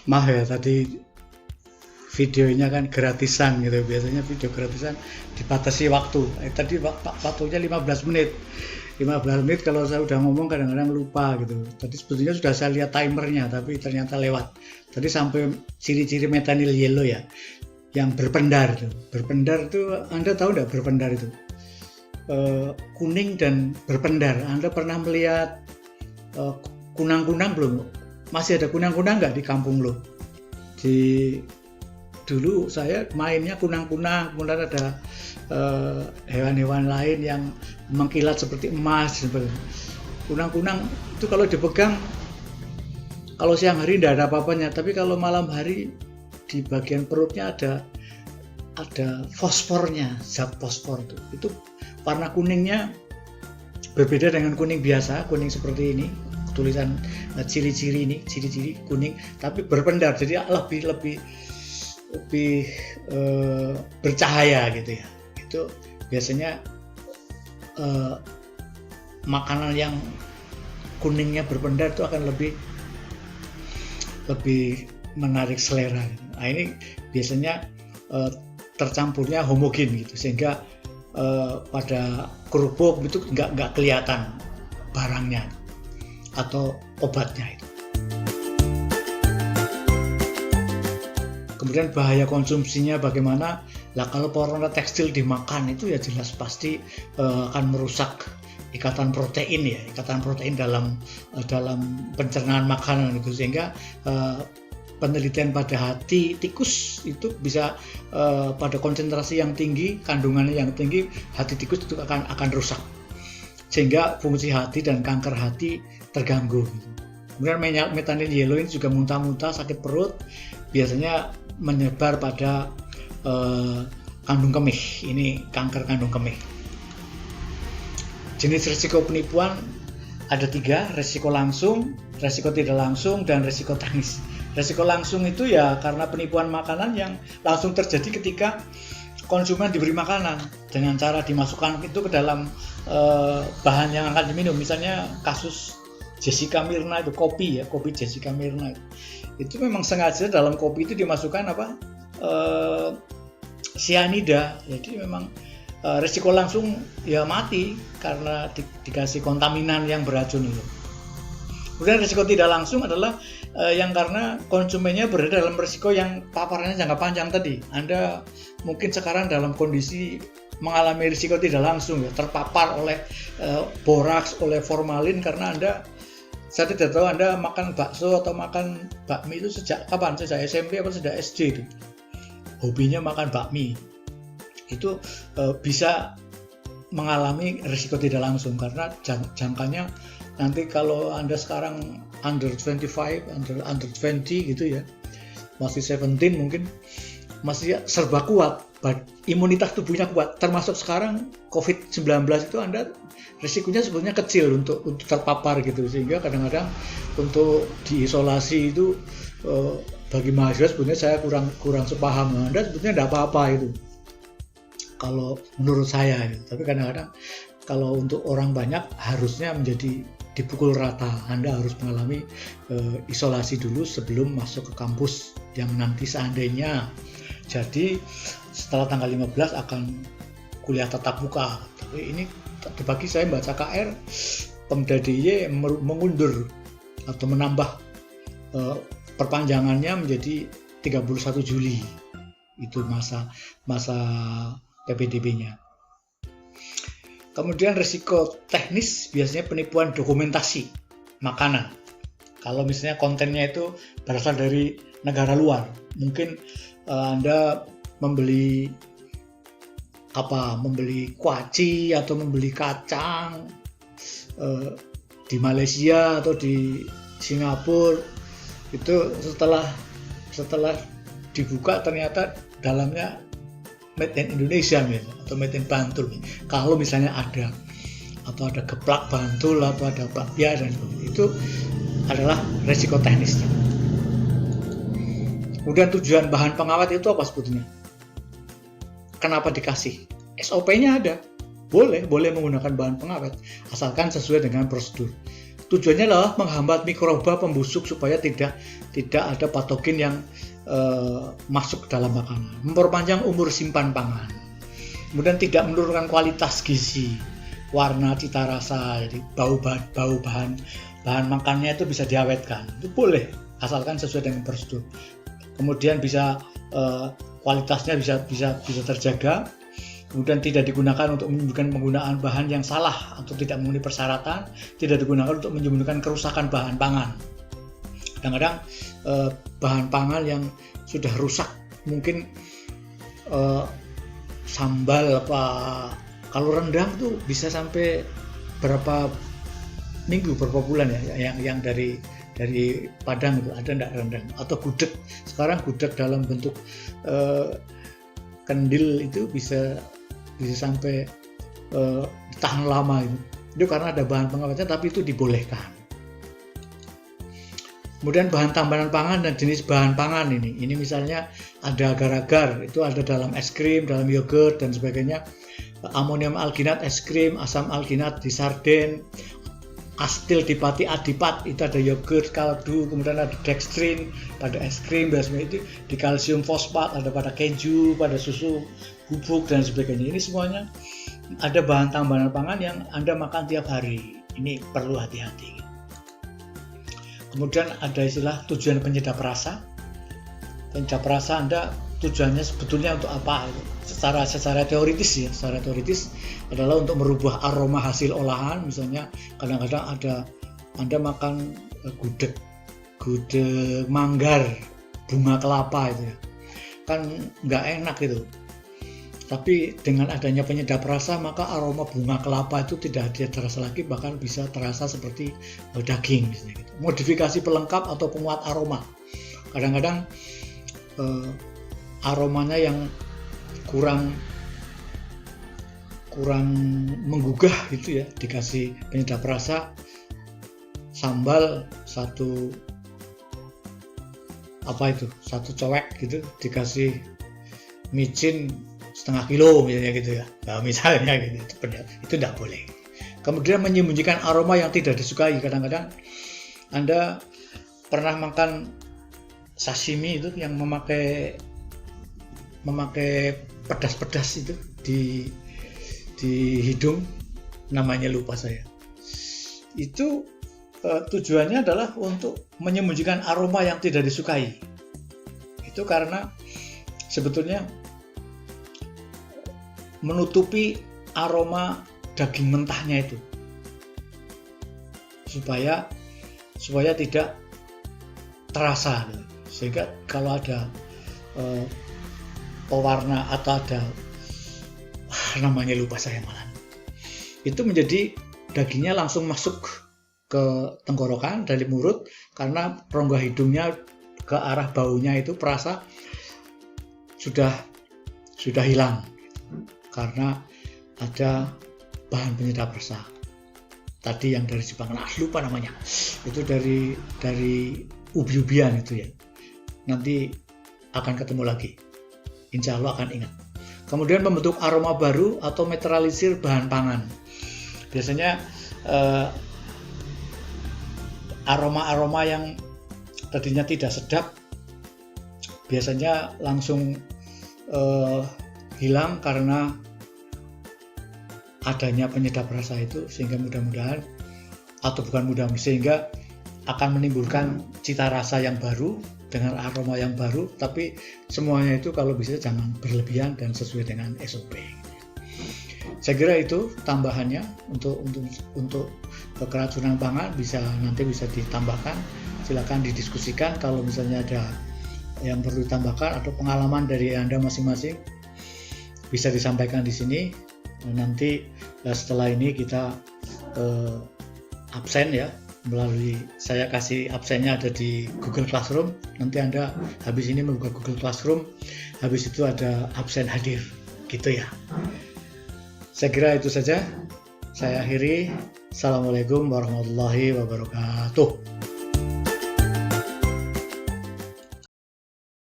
Mah ya tadi videonya kan gratisan gitu, biasanya video gratisan dibatasi waktu. Tadi waktunya 15 menit. 15 menit kalau saya udah ngomong kadang-kadang lupa gitu. Tadi sebetulnya sudah saya lihat timernya tapi ternyata lewat. Tadi sampai ciri-ciri methyl yellow ya, yang berpendar tuh. Berpendar tuh Anda tahu nggak berpendar itu? Kuning dan berpendar. Anda pernah melihat kunang-kunang belum? Masih ada kunang-kunang nggak di kampung lo? Dulu saya mainnya kunang-kunang, kemudian ada hewan-hewan lain yang mengkilat seperti emas. Kunang-kunang itu kalau dipegang, kalau siang hari tidak ada apa-apanya, tapi kalau malam hari di bagian perutnya ada fosfornya, zat fosfor itu warna kuningnya berbeda dengan kuning biasa, kuning seperti ini, tulisan ciri-ciri ini, ciri-ciri kuning, tapi berpendar, jadi lebih bercahaya gitu ya. Itu biasanya makanan yang kuningnya berpendar itu akan lebih menarik selera. Nah ini biasanya tercampurnya homogen gitu, sehingga pada kerupuk itu nggak kelihatan barangnya atau obatnya itu. Kemudian bahaya konsumsinya bagaimana? Lah kalau pewarna tekstil dimakan itu ya jelas pasti akan merusak ikatan protein dalam pencernaan makanan itu, sehingga penelitian pada hati tikus itu bisa pada konsentrasi yang tinggi, kandungannya yang tinggi, hati tikus itu akan rusak, sehingga fungsi hati dan kanker hati terganggu. Kemudian methyl yellow ini juga muntah-muntah, sakit perut, biasanya menyebar pada kandung kemih. Ini kanker kandung kemih. Jenis risiko penipuan ada 3, risiko langsung, risiko tidak langsung, dan risiko teknis. Risiko langsung itu ya karena penipuan makanan yang langsung terjadi ketika konsumen diberi makanan dengan cara dimasukkan itu ke dalam bahan yang akan diminum. Misalnya kasus Jessica Mirna itu, kopi Jessica Mirna itu memang sengaja dalam kopi itu dimasukkan cyanida. Jadi memang risiko langsung ya mati karena dikasih kontaminan yang beracun itu. Kemudian risiko tidak langsung adalah yang karena konsumennya berada dalam risiko yang paparannya jangka panjang tadi. Anda mungkin sekarang dalam kondisi mengalami risiko tidak langsung ya, terpapar oleh boraks, oleh formalin karena saya tidak tahu Anda makan bakso atau makan bakmi itu sejak kapan, sejak SMP atau sejak SD itu. Hobinya makan bakmi. Itu bisa mengalami risiko tidak langsung karena jangkanya nanti kalau Anda sekarang under 25, under 20 gitu ya, masih 17 mungkin, masih serba kuat, imunitas tubuhnya kuat, termasuk sekarang COVID-19 itu Anda risikonya sebetulnya kecil untuk terpapar gitu, sehingga kadang-kadang untuk diisolasi itu bagi mahasiswa sebetulnya saya kurang sepaham. Anda sebetulnya tidak apa-apa itu kalau menurut saya gitu. Tapi kadang-kadang kalau untuk orang banyak harusnya menjadi dipukul rata. Anda harus mengalami isolasi dulu sebelum masuk ke kampus yang nanti seandainya jadi setelah tanggal 15 akan kuliah tatap muka. Tapi ini bagi saya baca KR, Pemda DIY mengundur atau menambah perpanjangannya menjadi 31 Juli. Itu masa PPDB-nya. Kemudian risiko teknis biasanya penipuan dokumentasi makanan. Kalau misalnya kontennya itu berasal dari negara luar, mungkin Anda membeli kuaci atau membeli kacang di Malaysia atau di Singapura, itu setelah dibuka ternyata dalamnya made in Indonesia atau made in Bantul. Kalau misalnya ada geplak Bantul atau ada bakpia dan itu adalah resiko teknisnya. Kemudian tujuan bahan pengawet itu apa sebetulnya? Kenapa dikasih? SOP-nya ada. Boleh menggunakan bahan pengawet asalkan sesuai dengan prosedur. Tujuannya adalah menghambat mikroba pembusuk supaya tidak ada patogen yang masuk ke dalam makanan, memperpanjang umur simpan pangan, kemudian tidak menurunkan kualitas gizi, warna, cita rasa, jadi bau bahan makannya itu bisa diawetkan, itu boleh asalkan sesuai dengan prosedur. Kemudian bisa kualitasnya bisa terjaga. Kemudian tidak digunakan untuk menyembunyikan penggunaan bahan yang salah atau tidak memenuhi persyaratan, tidak digunakan untuk menyembunyikan kerusakan bahan pangan. Kadang-kadang bahan pangan yang sudah rusak, mungkin sambal kalau rendang tuh bisa sampai berapa minggu, berapa bulan ya, yang dari Padang itu ada enggak rendang, atau gudeg. Sekarang gudeg dalam bentuk kendil itu bisa sampai tahan lama itu karena ada bahan pengawetnya, tapi itu dibolehkan. Kemudian bahan tambahan pangan dan jenis bahan pangan ini misalnya ada agar-agar, itu ada dalam es krim, dalam yogurt dan sebagainya, amonium alginat es krim, asam alginat di sarden, astil dipati adipat itu ada yogurt, kaldu, kemudian ada dextrin pada es krim, dan sebagainya, itu di kalsium fosfat ada pada keju, pada susu bubuk dan sebagainya. Ini semuanya ada bahan tambahan pangan yang Anda makan tiap hari. Ini perlu hati-hati. Kemudian ada istilah tujuan penyedap rasa. Penyedap rasa Anda tujuannya sebetulnya untuk apa? Secara teoritis adalah untuk merubah aroma hasil olahan. Misalnya kadang-kadang ada Anda makan gudeg manggar bunga kelapa itu ya, kan nggak enak itu. Tapi dengan adanya penyedap rasa, maka aroma bunga kelapa itu tidak terasa lagi, bahkan bisa terasa seperti daging misalnya gitu. Modifikasi pelengkap atau penguat aroma. Kadang-kadang aromanya yang kurang menggugah gitu ya, dikasih penyedap rasa, sambal satu cowek gitu, dikasih micin setengah kilo misalnya gitu ya, nah, misalnya gitu, itu tidak boleh. Kemudian menyembunyikan aroma yang tidak disukai. Kadang-kadang Anda pernah makan sashimi itu yang memakai pedas-pedas itu di hidung, namanya lupa saya. Itu tujuannya adalah untuk menyembunyikan aroma yang tidak disukai. Itu karena sebetulnya menutupi aroma daging mentahnya itu, supaya tidak terasa, sehingga kalau ada pewarna atau ada namanya lupa saya malah, itu menjadi dagingnya langsung masuk ke tenggorokan dari mulut, karena rongga hidungnya ke arah baunya itu perasa sudah hilang karena ada bahan penyedap rasa tadi yang dari Jepang, lupa namanya, itu dari ubi-ubian itu ya. Nanti akan ketemu lagi, insya Allah akan ingat. Kemudian membentuk aroma baru atau netralisir bahan pangan. Biasanya aroma-aroma yang tadinya tidak sedap biasanya langsung hilang karena adanya penyedap rasa itu, sehingga sehingga akan menimbulkan cita rasa yang baru dengan aroma yang baru, tapi semuanya itu kalau bisa jangan berlebihan dan sesuai dengan SOP. Saya kira itu tambahannya untuk keracunan pangan, nanti bisa ditambahkan, silakan didiskusikan kalau misalnya ada yang perlu ditambahkan atau pengalaman dari Anda masing-masing bisa disampaikan di sini. Nanti setelah ini kita absen ya, melalui saya kasih absennya ada di Google Classroom. Nanti Anda habis ini membuka Google Classroom, habis itu ada absen hadir gitu ya. Saya kira itu saja, saya akhiri. Assalamualaikum warahmatullahi wabarakatuh.